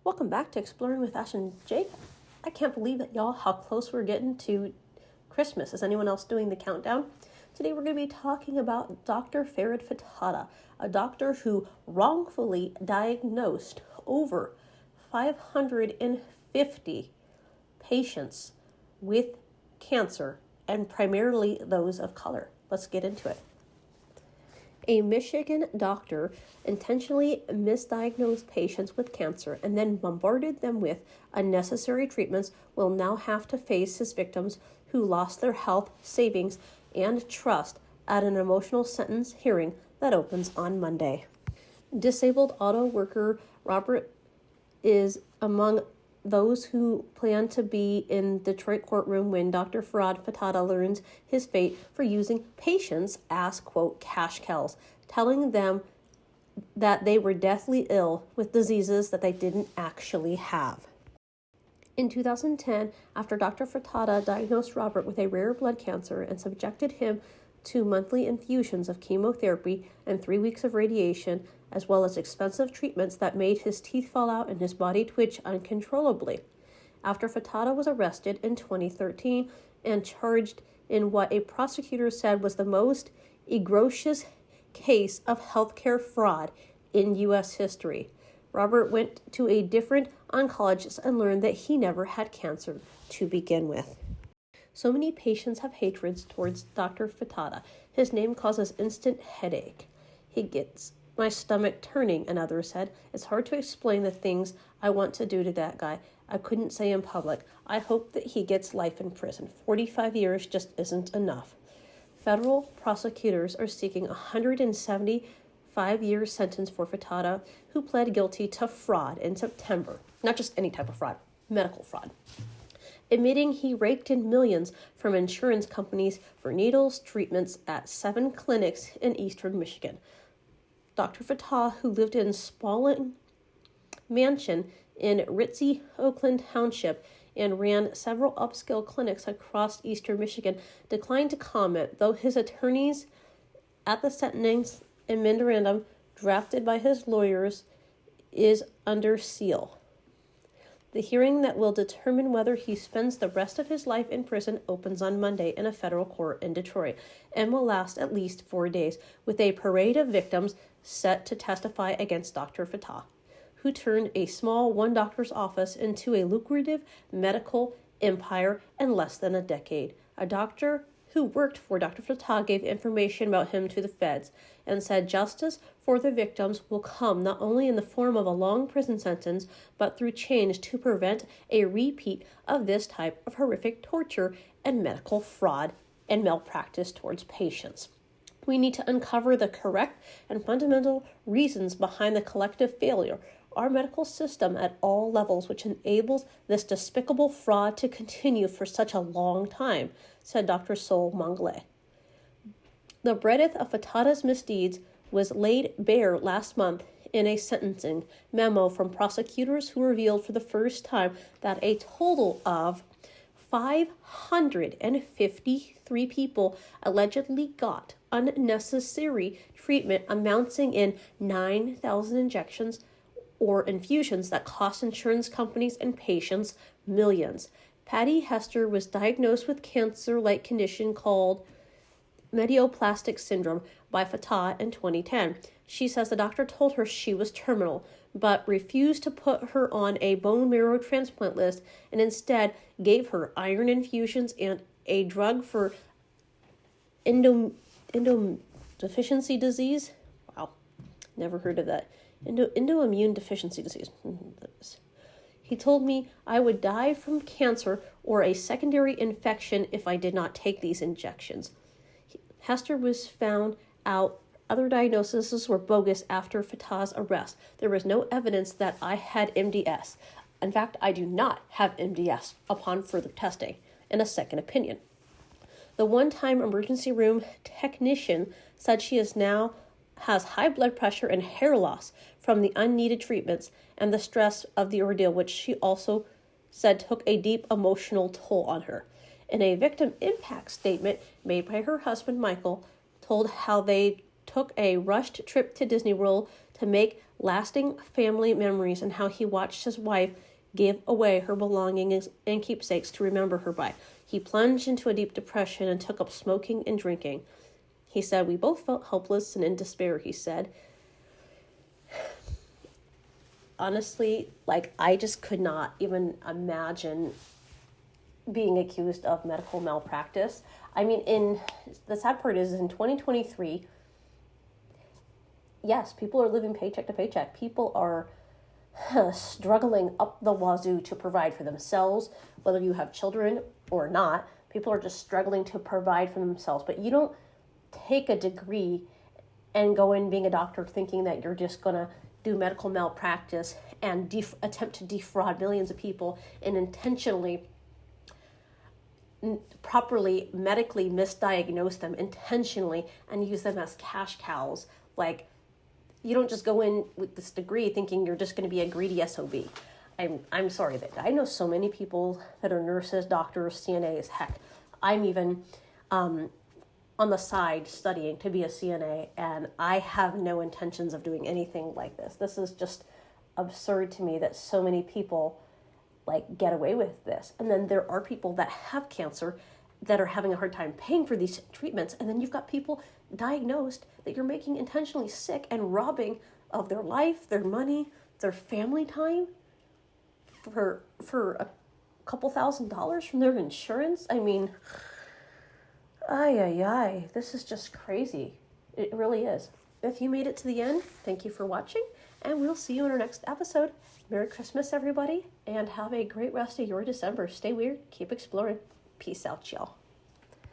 Welcome back to Exploring with Ash and Jake. I can't believe it, y'all, how close we're getting to Christmas. Is anyone else doing the countdown? Today we're going to be talking about Dr. Farid Fatada, a doctor who wrongfully diagnosed over 550 patients with cancer, and primarily those of color. Let's get into it. A Michigan doctor intentionally misdiagnosed patients with cancer and then bombarded them with unnecessary treatments will now have to face his victims who lost their health, savings, and trust at an emotional sentence hearing that opens on Monday. Disabled auto worker Robert is among those who plan to be in Detroit courtroom when Dr. Farid Fatada learns his fate for using patients as, quote, cash cows, telling them that they were deathly ill with diseases that they didn't actually have. In 2010, after Dr. Fatada diagnosed Robert with a rare blood cancer and subjected him to monthly infusions of chemotherapy and 3 weeks of radiation, as well as expensive treatments that made his teeth fall out and his body twitch uncontrollably. After Fatada was arrested in 2013 and charged in what a prosecutor said was the most egregious case of healthcare fraud in U.S. history, Robert went to a different oncologist and learned that he never had cancer to begin with. So many patients have hatreds towards Dr. Fatada. His name causes instant headache. He gets my stomach turning, another said. It's hard to explain the things I want to do to that guy. I couldn't say in public. I hope that he gets life in prison. 45 years just isn't enough. Federal prosecutors are seeking a 175-year sentence for Fatada, who pled guilty to fraud in September. Not just any type of fraud, medical fraud, admitting he raked in millions from insurance companies for needles treatments at 7 clinics in eastern Michigan. Dr. Fatada, who lived in Spaulding Mansion in Ritzy, Oakland Township, and ran several upscale clinics across eastern Michigan, declined to comment, though his attorneys at the sentencing memorandum drafted by his lawyers is under seal. The hearing that will determine whether he spends the rest of his life in prison opens on Monday in a federal court in Detroit and will last at least 4 days, with a parade of victims set to testify against Dr. Fatada, who turned a small one doctor's office into a lucrative medical empire in less than a decade. A doctor who worked for Dr. Fatada gave information about him to the feds and said justice for the victims will come not only in the form of a long prison sentence, but through change to prevent a repeat of this type of horrific torture and medical fraud and malpractice towards patients. We need to uncover the correct and fundamental reasons behind the collective failure our medical system at all levels, which enables this despicable fraud to continue for such a long time, said Dr. Sol Mongale. The breadth of Fatada's misdeeds was laid bare last month in a sentencing memo from prosecutors who revealed for the first time that a total of 553 people allegedly got unnecessary treatment amounting in 9,000 injections or infusions that cost insurance companies and patients millions. Patty Hester was diagnosed with cancer-like condition called medioplastic syndrome by Fatada in 2010. She says the doctor told her she was terminal, but refused to put her on a bone marrow transplant list and instead gave her iron infusions and a drug for endodeficiency disease. Wow, never heard of that. Endoimmune deficiency disease. He told me I would die from cancer or a secondary infection if I did not take these injections. Hester was found out other diagnoses were bogus after Fatada's arrest. There was no evidence that I had MDS. In fact, I do not have MDS upon further testing and a second opinion. The one-time emergency room technician said she has high blood pressure and hair loss from the unneeded treatments and the stress of the ordeal, which she also said took a deep emotional toll on her. In a victim impact statement made by her husband, Michael, told how they took a rushed trip to Disney World to make lasting family memories, and how he watched his wife give away her belongings and keepsakes to remember her by. He plunged into a deep depression and took up smoking and drinking. He said, "We both felt helpless and in despair," he said. Honestly, like, I just could not even imagine being accused of medical malpractice. I mean, the sad part is in 2023, yes, people are living paycheck to paycheck. People are struggling up the wazoo to provide for themselves, whether you have children or not. People are just struggling to provide for themselves. But you don't take a degree and go in being a doctor thinking that you're just going to do medical malpractice and attempt to defraud millions of people and intentionally, properly medically misdiagnose them intentionally and use them as cash cows. Like, you don't just go in with this degree thinking you're just going to be a greedy SOB. I'm sorry that I know so many people that are nurses, doctors, CNAs. Heck, I'm even on the side studying to be a CNA, and I have no intentions of doing anything like this. This is just absurd to me that so many people like get away with this. And then there are people that have cancer that are having a hard time paying for these treatments, and then you've got people diagnosed that you're making intentionally sick and robbing of their life, their money, their family time for a couple $1,000s from their insurance. I mean, this is just crazy. It really is. If you made it to the end, thank you for watching, and we'll see you in our next episode. Merry Christmas, everybody, and have a great rest of your December. Stay weird, keep exploring. Peace out, y'all.